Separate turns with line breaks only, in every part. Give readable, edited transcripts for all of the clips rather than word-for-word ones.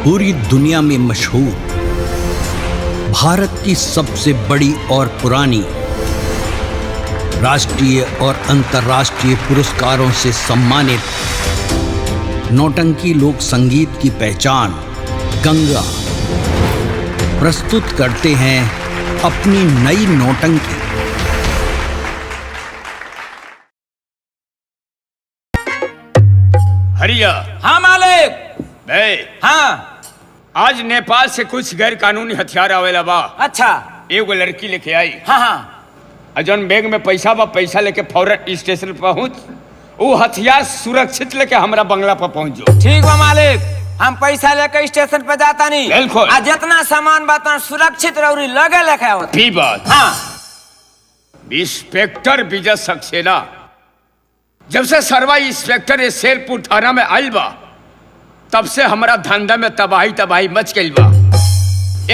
पूरी दुनिया में मशहूर, भारत की सबसे बड़ी और पुरानी, राष्ट्रीय और अंतर्राष्ट्रीय पुरस्कारों से सम्मानित नौटंकी लोक संगीत की पहचान गंगा प्रस्तुत करते हैं अपनी नई नौटंकी।
हरिया।
हाँ मालिक। हाँ,
आज नेपाल से कुछ गैर कानूनी हथियार आवेला बा।
अच्छा।
एगो लड़की लेके आई।
हाँ हाँ।
जौन बैग में पैसा बा, पैसा लेके फौरन स्टेशन पर पहुंच, वो हथियार सुरक्षित लेके हमरा बंगला पर पहुंच जो।
ठीक बा मालिक, हम पैसा लेके स्टेशन पे जाता नहीं।
बिल्कुल।
आ जितना सामान बात सुरक्षित रौरी लगे लेके आवत।
भी बात।
हाँ।
इंस्पेक्टर विजय सक्सेना जब से सरवा इंस्पेक्टर शेरपुर थाना में आयल बा, तब से हमारा धंधा में तबाही मच गई बा।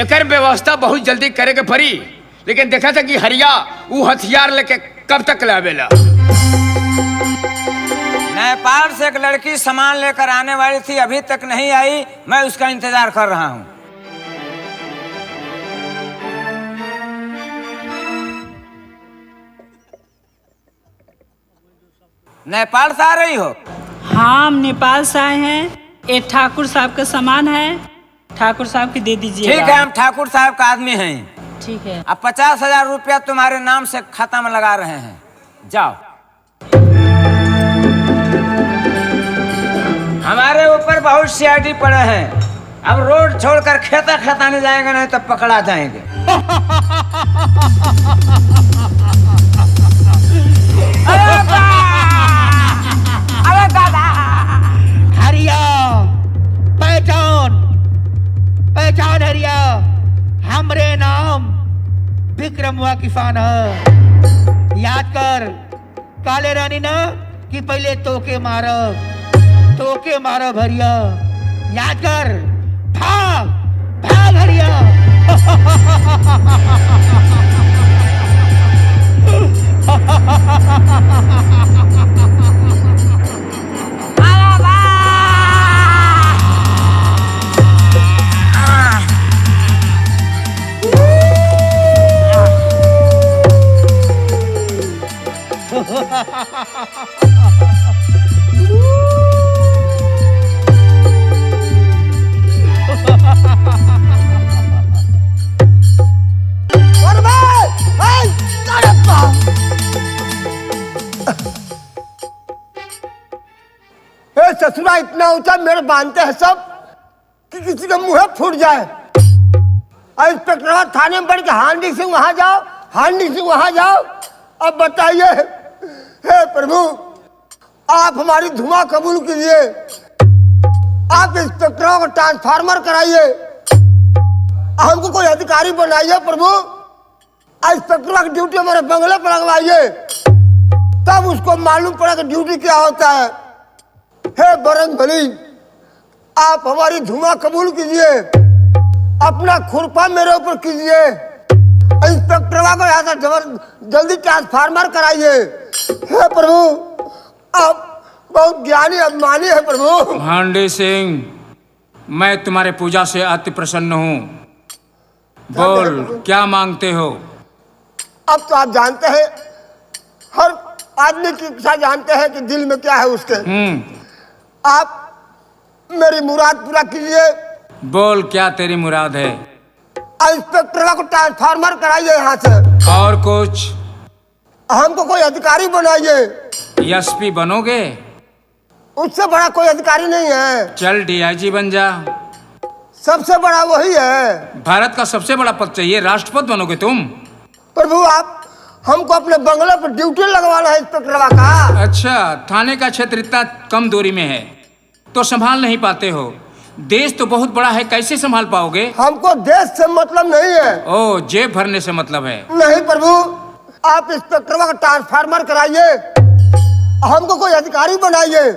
एकर व्यवस्था बहुत जल्दी करे के पड़ी, लेकिन देखा था कि हरिया वो हथियार लेके कब तक लावेला।
नेपाल से एक लड़की सामान लेकर आने वाली थी, अभी तक नहीं आई। मैं उसका इंतजार कर रहा हूँ। नेपाल से आ रही हो?
हाँ, हम नेपाल से आए हैं। ये ठाकुर साहब का सामान है, ठाकुर साहब की दे दीजिए।
ठीक है, हम ठाकुर साहब का आदमी हैं।
ठीक है।
अब 50,000 रुपया तुम्हारे नाम से खाता में लगा रहे हैं, जाओ। हमारे ऊपर बहुत सीआईडी पड़े हैं, अब रोड छोड़कर खेता खताने जाएंगे नहीं तो पकड़ा जाएंगे। अरे दादा,
हरिया पहचान हरिया, हमरे नाम विक्रम हुआ किसान है। याद कर काले रानी ना कि पहले तोके मारो हरिया। याद कर, भाग हरिया।
ससुरा इतना ऊंचा मेरे बांधते हैं सब कि किसी का मुंह फूट जाए। और इंस्पेक्टर थाने में बढ़ के हांडी सिंह वहां जाओ। अब बताइए, हे प्रभु, आप हमारी धुआं कबूल कीजिए। आप इंस्पेक्टरों को ट्रांसफार्मर कराइए, हमको कोई अधिकारी बनाइए प्रभु। इंस्पेक्टर की ड्यूटी हमारे बंगले पर लगवाइए, तब उसको मालूम पड़ा कि ड्यूटी क्या होता है। हे बरंग बली, आप हमारी धुआं कबूल कीजिए, अपना खुरपा मेरे ऊपर कीजिए। इंस्पेक्टर को यहाँ से जल्दी ट्रांसफार्मर कराइए। हे प्रभु, आप बहुत ज्ञानी अभिमानी है प्रभु।
हांडी सिंह, मैं तुम्हारे पूजा से अति प्रसन्न हूँ। बोल, क्या मांगते हो?
अब तो आप जानते हैं, हर आदमी की इच्छा जानते हैं कि दिल में क्या है उसके। आप मेरी मुराद पूरा कीजिए।
बोल, क्या तेरी मुराद है?
इंस्पेक्टर को ट्रांसफार्मर कराइए यहाँ से।
और कुछ?
हमको कोई अधिकारी बनाइए।
एसपी बनोगे?
उससे बड़ा कोई अधिकारी नहीं है।
चल डीआईजी बन जा।
सबसे बड़ा वही है।
भारत का सबसे बड़ा पद चाहिए, राष्ट्रपति बनोगे तुम।
प्रभु, आप हमको अपने बंगले पर ड्यूटी लगवाना है इंस्पेक्टर का।
अच्छा, थाने का क्षेत्र इतना कम दूरी में है तो संभाल नहीं पाते हो। देश तो बहुत बड़ा है, कैसे संभाल पाओगे?
हमको देश से मतलब नहीं है।
ओ, जेब भरने से मतलब है?
नहीं प्रभु, आप इंस्पेक्टर का ट्रांसफार्मर कराइए, हमको कोई अधिकारी बनाइए,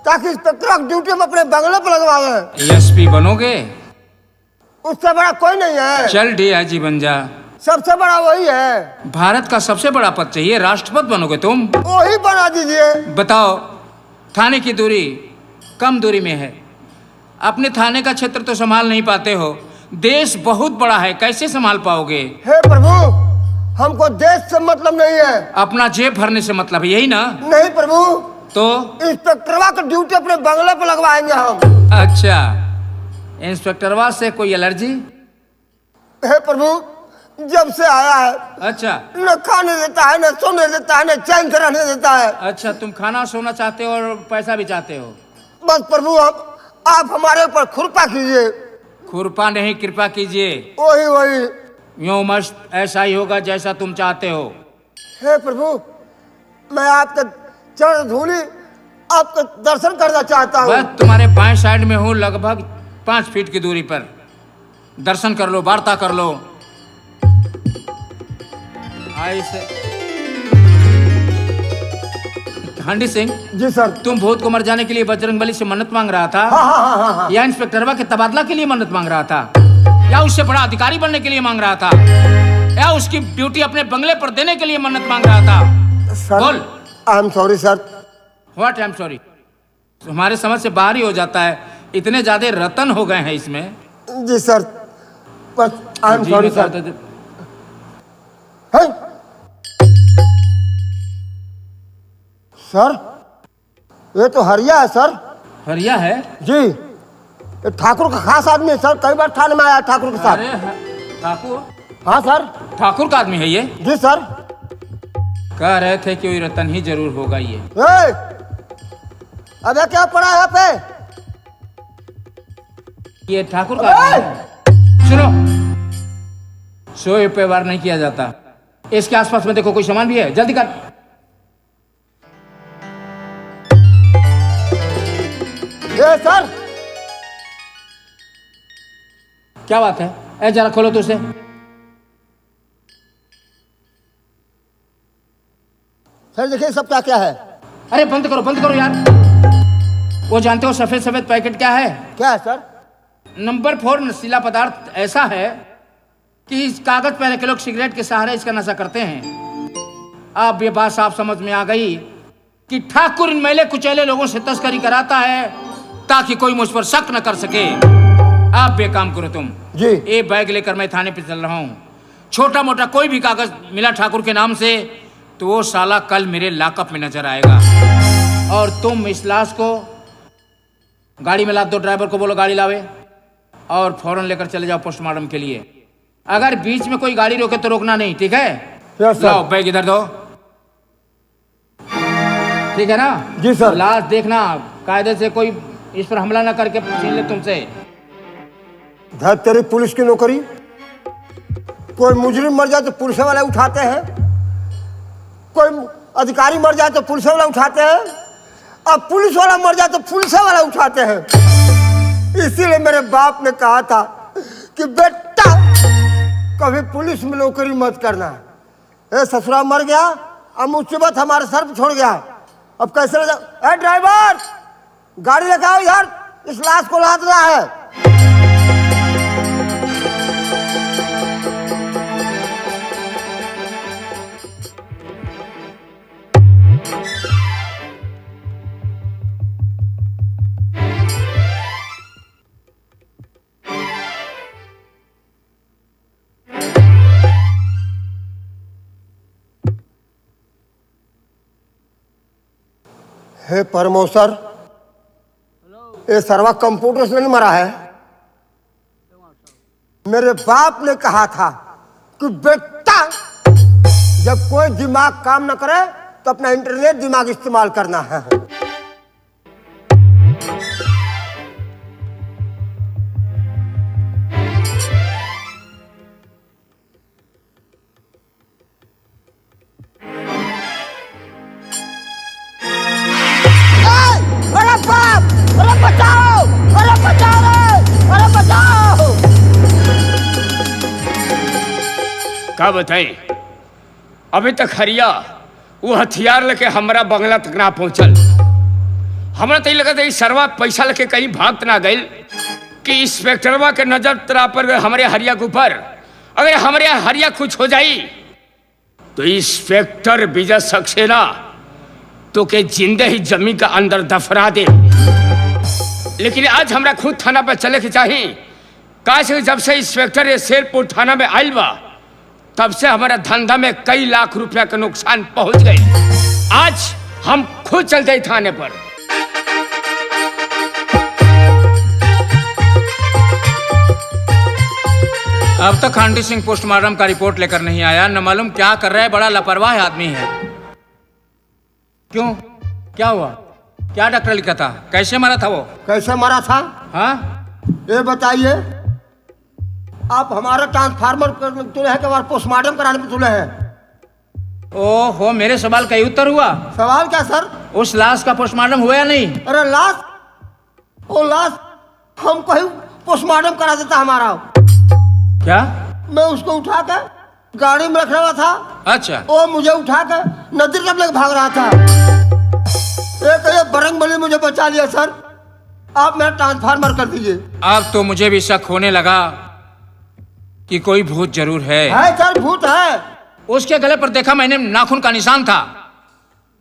ताकि इंस्पेक्टर की ड्यूटी हम अपने बंगले पर लगवाएं।
एसपी बनोगे?
उससे बड़ा कोई नहीं है।
चल डीआईजी बन जा।
सबसे बड़ा वही है।
भारत का सबसे बड़ा पद चाहिए, राष्ट्रपति बनोगे तुम।
वही बना दीजिए।
बताओ, थाने की दूरी कम दूरी में है, अपने थाने का क्षेत्र तो संभाल नहीं पाते हो, देश बहुत बड़ा है, कैसे संभाल पाओगे?
हे प्रभु, हमको देश से मतलब नहीं है।
अपना जेब भरने से मतलब है, यही ना?
नहीं प्रभु,
तो
इंस्पेक्टरवा का ड्यूटी अपने बंगले पे लगवाएंगे हम।
अच्छा, इंस्पेक्टरवा से कोई एलर्जी?
हे प्रभु, जब से आया है
अच्छा,
न खाने देता है, न सोने देता है, न चैन से रहने देता है।
अच्छा, तुम खाना सोना चाहते हो और पैसा भी चाहते हो?
बस प्रभु, आप हमारे ऊपर कृपा कीजिए।
कृपा नहीं, कृपा कीजिए।
वही वही।
यूं मस्त ऐसा ही होगा जैसा तुम चाहते हो।
हे प्रभु, मैं आपके चरण धूली आपके दर्शन करना चाहता हूँ।
बस तुम्हारे बाएं साइड में हूँ, लगभग 5 फीट की दूरी पर। दर्शन कर लो, वार्ता कर लो। हांडी सिंह
जी सर।
तुम भूत को मर जाने के लिए बजरंगबली से मन्नत मांग रहा था?
हाँ।
या इंस्पेक्टरवा के तबादला के लिए मन्नत मांग रहा था? या उससे बड़ा अधिकारी बनने के लिए मांग रहा था? या उसकी ड्यूटी अपने बंगले पर देने के लिए मन्नत मांग रहा था?
सर,
बोल।
I am sorry sir.
What I am sorry? हमारे समझ से बाहर ही हो जाता है, इतने ज्यादा रतन हो गए हैं इसमें।
जी सर, बस I am sorry sir. Sir, ये तो हरिया है सर।
हरिया है?
जी, ये ठाकुर का खास आदमी है सर, कई बार थाने में आया ठाकुर के साथ।
अरे ठाकुर?
हाँ सर।
ठाकुर का आदमी है ये?
जी सर।
कह रहे थे कि रतन ही जरूर होगा ये।
अबे क्या पड़ा है यहाँ पे?
ये ठाकुर का आदमी है। सुनो, सोए पे वार नहीं किया जाता। इसके आसपास में देखो, कोई सामान भी है, जल्दी कर।
ये सर,
क्या बात है? ए जरा खोलो तो उसे।
सर देखिए सब क्या क्या है।
अरे बंद करो यार। वो जानते हो सफेद सफेद पैकेट क्या है?
क्या है सर?
नंबर 4 नशीला पदार्थ ऐसा है कि इस कागज पहले के लोग सिगरेट के सहारे इसका नशा करते हैं। अब ये बात साफ समझ में आ गई कि ठाकुर इन मैले कुचैले लोगों से तस्करी कराता है ताकि कोई मुझ पर शक न कर सके। अब ये काम करो तुम
जी।
ये बैग लेकर मैं थाने पे चल रहा हूँ। छोटा मोटा कोई भी कागज मिला ठाकुर के नाम से तो वो साला कल मेरे लॉकअप में नजर आएगा। और तुम इस लाश को गाड़ी में लाद दो, ड्राइवर को बोलो गाड़ी लावे और फौरन लेकर चले जाओ पोस्टमार्टम के लिए। अगर बीच में कोई गाड़ी रोके तो रोकना नहीं, ठीक है?
Yes sir.
लाओ बैग इधर दो, ठीक है ना?
जी सर।
लाश देखना कायदे से कोई इस पर हमला ना करके छीन ले तुमसे।
धर तेरी पुलिस की नौकरी। कोई मुजरिम मर जाए तो पुलिस वाले उठाते हैं, कोई अधिकारी मर जाए तो पुलिस वाला उठाते हैं, अब पुलिस वाला मर जाए तो पुलिस वाला उठाते हैं। इसीलिए मेरे बाप ने कहा था कि बेटा कभी पुलिस में नौकरी मत करना। ए ससुरा मर गया, अब मुसीबत हमारे सर पर छोड़ गया, अब कैसे ले जाओ? ए ड्राइवर, गाड़ी लेकर आओ यार, इस लाश को लादना है। हे परमोसर, ये सर्वा कंप्यूटर से नहीं मरा है। मेरे बाप ने कहा था कि बेटा जब कोई दिमाग काम न करे तो अपना इंटरनेट दिमाग इस्तेमाल करना है। अरे बाप, अरे बचाओ, अरे बचाओ रे, अरे बचाओ।
का बताएं, अभी तक हरिया वो हथियार लेके हमारा बंगला तक ना पहुंचल। हमरा तो लगा था सरवा पैसा लेके कहीं भाग ना गई कि इंस्पेक्टरवा के नजर तरा पर हमारे हरिया के ऊपर। अगर हमारे हरिया कुछ हो जाई तो इंस्पेक्टर विजय सक्सेना तो के जिंदे ही जमीन का अंदर दफना दे। लेकिन आज हमरा खुद थाना पे चले के चाहिए। काश जब से इंस्पेक्टर ये शेरपुर थाना में आयल बा तब से हमारा धंधा में कई लाख रुपया का नुकसान पहुंच गई। आज हम खुद चल जाए थाने पर।
अब तक हांडी सिंह पोस्टमार्टम का रिपोर्ट लेकर नहीं आया, न मालूम क्या कर रहा है, बड़ा लापरवाह आदमी है। क्यों, क्या हुआ? क्या डॉक्टर लिखा था? कैसे मरा था वो?
कैसे मरा था?
हाँ,
ये बताइए, आप हमारा ट्रांसफार्मर तुले हैं कि हमारा पोस्टमार्टम कराने पे तुले हैं?
ओहो, मेरे सवाल का ही उत्तर हुआ।
सवाल क्या सर?
उस लाश का पोस्टमार्टम हुआ या नहीं?
अरे लाश, वो लाश हम कहीं पोस्टमार्टम करा देता हमारा।
क्या?
मैं उसको उठा कर गाड़ी में रख रहा था,
अच्छा,
वो मुझे उठा कर नदी तक लेकर भाग रहा था। ये बरंग बली मुझे बचा लिया सर। आप मेरा ट्रांसफार्मर कर दीजिए।
अब तो मुझे भी शक होने लगा कि कोई भूत जरूर है।
सर, भूत है।
उसके गले पर देखा मैंने, नाखून का निशान था।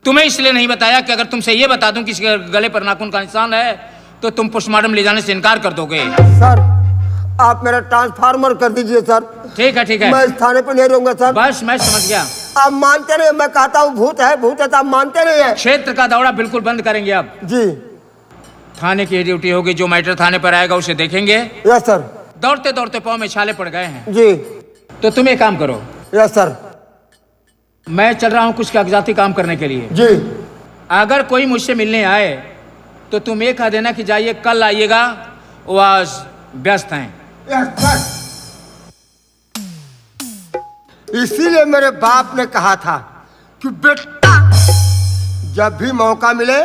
तुम्हें इसलिए नहीं बताया कि अगर तुमसे ये बता दूं कि इसके गले पर नाखून का निशान है तो तुम पोस्टमार्टम ले जाने से इनकार कर दोगे।
सर, आप मेरा ट्रांसफार्मर कर दीजिए सर।
ठीक है, ठीक है,
मैं इस थाने पे नहीं रहूंगा सर।
बस मैं समझ गया।
आप मानते नहीं, मैं कहता हूँ भूत है भूत है तो आप मानते नहीं है।
क्षेत्र का दौरा बिल्कुल बंद करेंगे अब।
जी,
थाने की ड्यूटी होगी, जो मैटर थाने पर आएगा उसे देखेंगे।
Yes sir.
दौड़ते दौड़ते पाँव में छाले पड़ गए हैं।
जी,
तो तुम एक काम करो,
यस सर।
मैं चल रहा हूँ कुछ कागजाती काम करने के लिए।
जी,
अगर कोई मुझसे मिलने आए तो तुम ये कह देना कि जाइए कल आइएगा, वो आज व्यस्त हैं।
Yes sir. इसीलिए मेरे बाप ने कहा था कि बेटा जब भी मौका मिले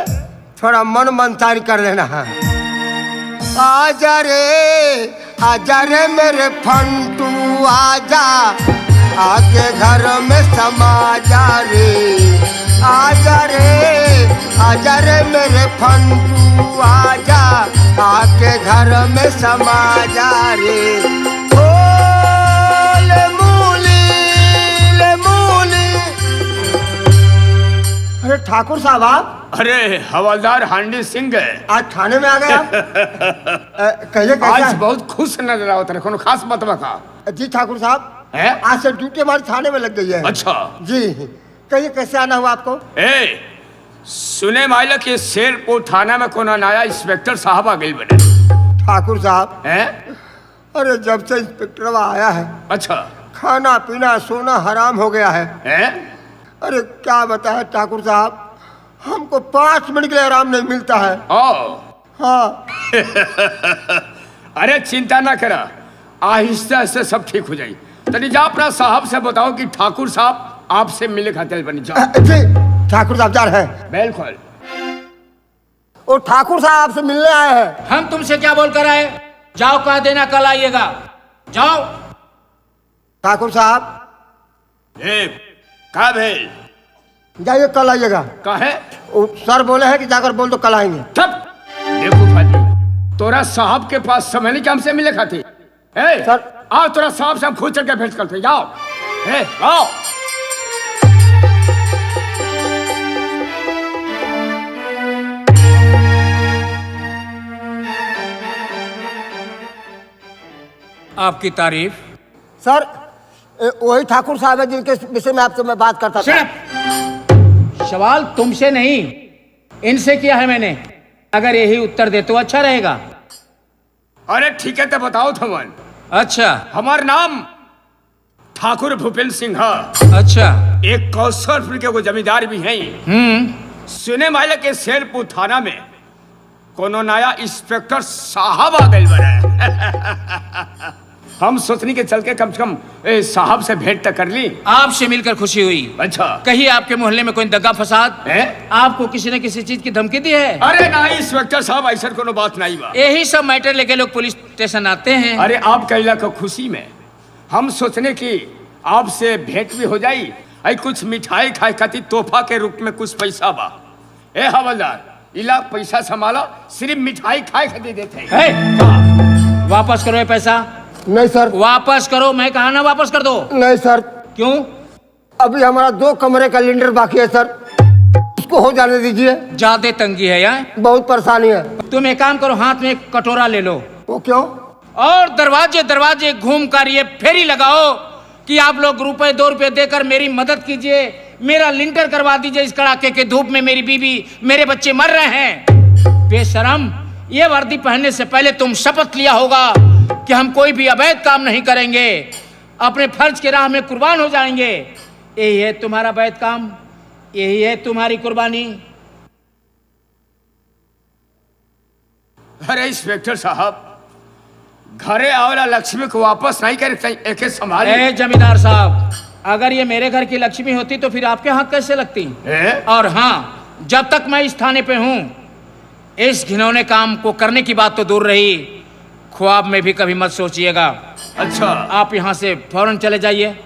थोड़ा मन मनसारी कर लेना है। आजा रे मेरे फंटू आजा, आके घर में समा जा रे। आजा रे मेरे फंटू आजा, आके घर में समा जा रे। ओ ले मूली। अरे ठाकुर साहब आप?
अरे हवलदार हांडी सिंह है।
आज थाने में आ गए आप? कहिए
आज
कैसा?
बहुत खुश नजर आओ तेरे को, खास बात बता।
जी ठाकुर साहब,
है?
आज से ड्यूटी हमारे थाने में लग गई है।
अच्छा
जी, कहिए कैसे आना हुआ आपको?
सुने माइला कि शेरपुर थाना में कोना नया इंस्पेक्टर साहब आ गई बने।
ठाकुर साहब,
है?
अरे जब से इंस्पेक्टर आया है,
अच्छा,
खाना पीना सोना हराम हो गया है। अरे क्या बताए ठाकुर साहब, हमको 5 मिनट के लिए आराम नहीं मिलता है। हाँ।
अरे चिंता ना करा, आहिस्ता आहिस्ता सब ठीक हो जाए। तनी जा अपना साहब से बताओ कि ठाकुर साहब आपसे मिले खातिर बनी जा।
जी ठाकुर साहब जा रहे हैं।
बिल्कुल।
वो ठाकुर साहब आपसे मिलने आए हैं।
हम तुमसे क्या बोल कर आए? जाओ कह देना कल आइएगा, जाओ।
ठाकुर साहब
का भेल?
जाइए कल आइएगा।
काहे?
सर बोले हैं कि जाकर बोल दो कल आएंगे।
तब देखो फाती, तोरा साहब के पास समय नहीं कि हमसे मिले खातिर।
सर,
आओ तोरा साहब से हम खुद चल के भेंट करते हैं। जाओ, आओ।
आपकी तारीफ?
सर, वही ठाकुर साहब है जिनके विषय में आपसे मैं बात करता था।
सवाल तुमसे नहीं, इनसे किया है मैंने। अगर यही उत्तर दे तो अच्छा रहेगा।
अरे ठीक है, तो बताओ थमन।
अच्छा,
हमार नाम ठाकुर भूपेंद्र सिंह।
अच्छा,
एक कौशलपुर के वो जमींदार भी हैं। सुने माले के शेरपुर थाना में कोनो नया इंस्पेक्टर साहब आ गए बड़े। हम सोचनी के चल के कम से कम साहब से भेंट तक कर ली।
आपसे मिलकर खुशी हुई।
अच्छा,
कहीं आपके मोहल्ले में कोई दगा फसाद
है?
आपको किसी न किसी चीज की धमकी दी है?
अरे ना इंस्पेक्टर साहब, ऐसा कोनो बात नहीं बा।
यही सब मैटर लेके लोग पुलिस स्टेशन आते हैं।
अरे आप कहला को खुशी में हम सोचने की आपसे भेंट भी हो जाई। आई कुछ मिठाई खाए खातिर तोहफा के रूप में कुछ पैसा बा। ए हवलदार, इला पैसा संभालो, सिर्फ मिठाई खाए खातिर देते हैं।
वापस करो ये पैसा।
नहीं सर।
वापस करो, मैं कहा ना वापस कर दो।
नहीं सर।
क्यों?
अभी हमारा 2 कमरे का लिंटर बाकी है सर, इसको हो जाने दीजिए,
ज्यादा तंगी है यार।
बहुत परेशानी है।
तुम एक काम करो, हाथ में एक कटोरा ले लो
वो क्यों?
और दरवाजे दरवाजे घूम कर ये फेरी लगाओ कि आप लोग रुपए 2 रुपए देकर मेरी मदद कीजिए, मेरा लिंटर करवा दीजिए, इस कड़ाके के धूप में मेरी बीवी मेरे बच्चे मर रहे हैं। बेशरम, ये वर्दी पहनने से पहले तुम शपथ लिया होगा कि हम कोई भी अवैध काम नहीं करेंगे, अपने फर्ज के राह में कुर्बान हो जाएंगे। यही है तुम्हारा अवैध काम, यही है तुम्हारी कुर्बानी।
अरे इंस्पेक्टर साहब, घरे आवेला लक्ष्मी को वापस नहीं करे, एक संभाल।
ए जमींदार साहब, अगर ये मेरे घर की लक्ष्मी होती तो फिर आपके हाथ कैसे लगती? और हाँ, जब तक मैं इस थाने पे हूं, इस घिनौने काम को करने की बात तो दूर रही, ख्वाब में भी कभी मत सोचिएगा।
अच्छा,
आप यहाँ से फौरन चले जाइए।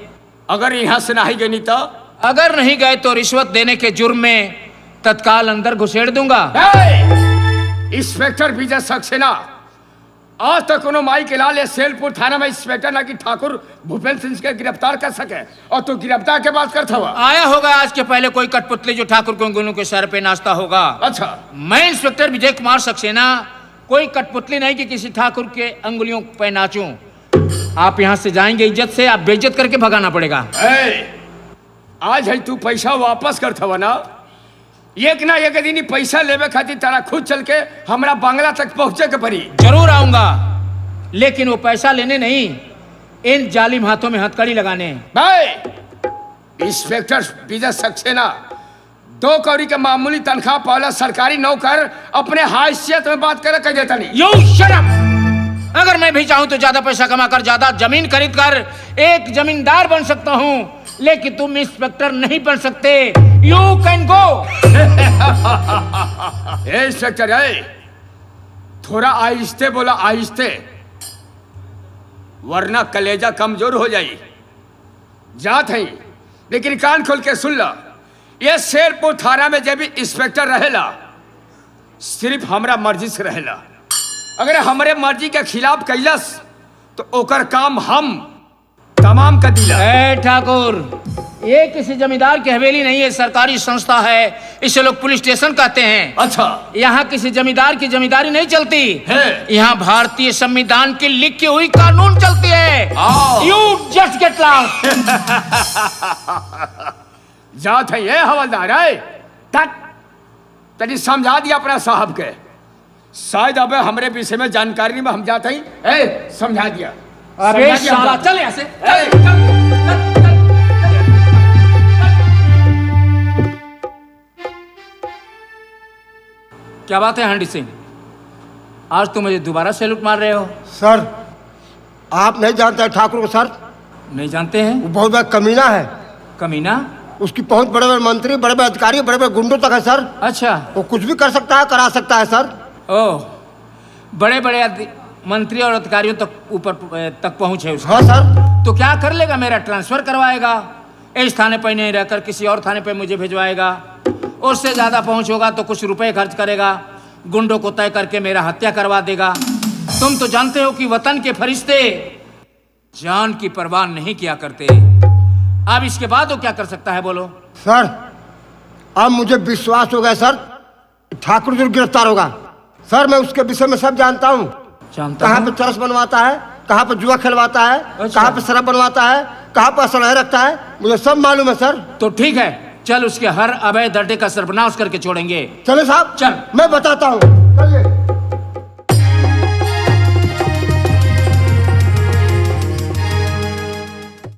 अगर यहाँ से नहीं गई तो?
अगर नहीं गए तो रिश्वत देने के जुर्म में तत्काल अंदर घुसेड़ दूंगा।
इंस्पेक्टर विजय सक्सेना, आज तक कोनो माई के लाल सेलपुर थाना में इंस्पेक्टर ना कि ठाकुर भूपेंद्र सिंह के गिरफ्तार कर सके, और तू गिरफ्तार के बात करता हुआ
आया होगा आज के पहले कोई कठपुतली जो ठाकुर को अंगुलियों के सर पे नाचता होगा।
अच्छा,
मैं इंस्पेक्टर विजय कुमार सक्सेना कोई कठपुतली नहीं कि किसी ठाकुर के अंगुलियों पे नाचूं। आप यहाँ से जाएंगे इज्जत से, आप बेइज्जत करके भगाना पड़ेगा।
आज है तू पैसा वापस करता हुआ ना, एक ना एक दिन पैसा लेवे खातिर तारा खुद चल के हमरा बांग्ला तक पहुंचे के पड़ी।
जरूर आऊंगा, लेकिन वो पैसा लेने नहीं, इन जालिम हाथों में हथकड़ी लगाने।
भाई इंस्पेक्टर विजय सक्सेना 2 कौड़ी का मामूली तनख्वाह पाला सरकारी नौकर अपने हैसियत में बात करे कह देता नहीं।
You shut up! अगर मैं भी चाहूं तो ज्यादा पैसा कमाकर ज्यादा जमीन खरीद कर एक जमींदार बन सकता हूं, लेकिन तुम इंस्पेक्टर नहीं बन सकते। You can go.
इंस्पेक्टर है, थोड़ा आहिस्ते बोला, आहिस्ते, वरना कलेजा कमजोर हो जाई। जात है, लेकिन कान खोल के सुन ला, ये शेरपुर थाना में जब भी इंस्पेक्टर रहेला सिर्फ हमरा मर्जी से रहेला। अगर हमरे मर्जी के खिलाफ कैलस तो ओकर काम हम तमाम कर दिला।
ए ठाकुर, ये किसी जमींदार की हवेली नहीं है, सरकारी संस्था है, इसे लोग पुलिस स्टेशन कहते हैं।
अच्छा,
यहाँ किसी जमींदार की जमींदारी नहीं चलती
है।
यहाँ भारतीय संविधान की लिखी हुई कानून चलती है। You just get lost.
जात है ये हवलदार है, तनी समझा दिया अपना साहब के, शायद अब हमरे विषय में जानकारी में हम जाते ही समझा दिया।
अबे साला, चल यहाँ से। क्या बात है हंडी सिंह, आज तुम मुझे दोबारा सैल्यूट मार रहे हो?
सर, आप नहीं जानते ठाकुर को सर?
नहीं जानते हैं?
वो बहुत बड़ा कमीना है।
कमीना?
उसकी पहुंच बड़े बड़े मंत्री, बड़े बड़े अधिकारी, बड़े बड़े गुंडों तक है सर।
अच्छा,
वो कुछ भी कर सकता है, करा सकता है सर।
ओह, बड़े बड़े मंत्री और अधिकारियों तक ऊपर तक पहुंच है उसका।
हाँ सर।
तो क्या कर लेगा? मेरा ट्रांसफर करवाएगा, इस थाने पर नहीं रहकर किसी और थाने पर मुझे भिजवाएगा, उससे ज्यादा पहुंच होगा तो कुछ रुपए खर्च करेगा, गुंडों को तय करके मेरा हत्या करवा देगा। तुम तो जानते हो कि वतन के फरिश्ते जान की परवाह नहीं किया करते। अब इसके बाद वो क्या कर सकता है, बोलो?
सर, अब मुझे विश्वास हो गया सर, ठाकुर जरूर गिरफ्तार होगा। सर, मैं उसके विषय में सब जानता हूँ। कहाँ पे चरस बनवाता है, कहाँ पे जुआ खिलवाता है, कहाँ पे शराब बनवाता है, कहाँ पे असलहे रखता है, मुझे सब मालूम है सर।
तो ठीक है, चल उसके हर अवैध अड्डे का सर्वनाश करके छोड़ेंगे।
चलो साहब,
चल।
मैं बताता हूँ। चलिए।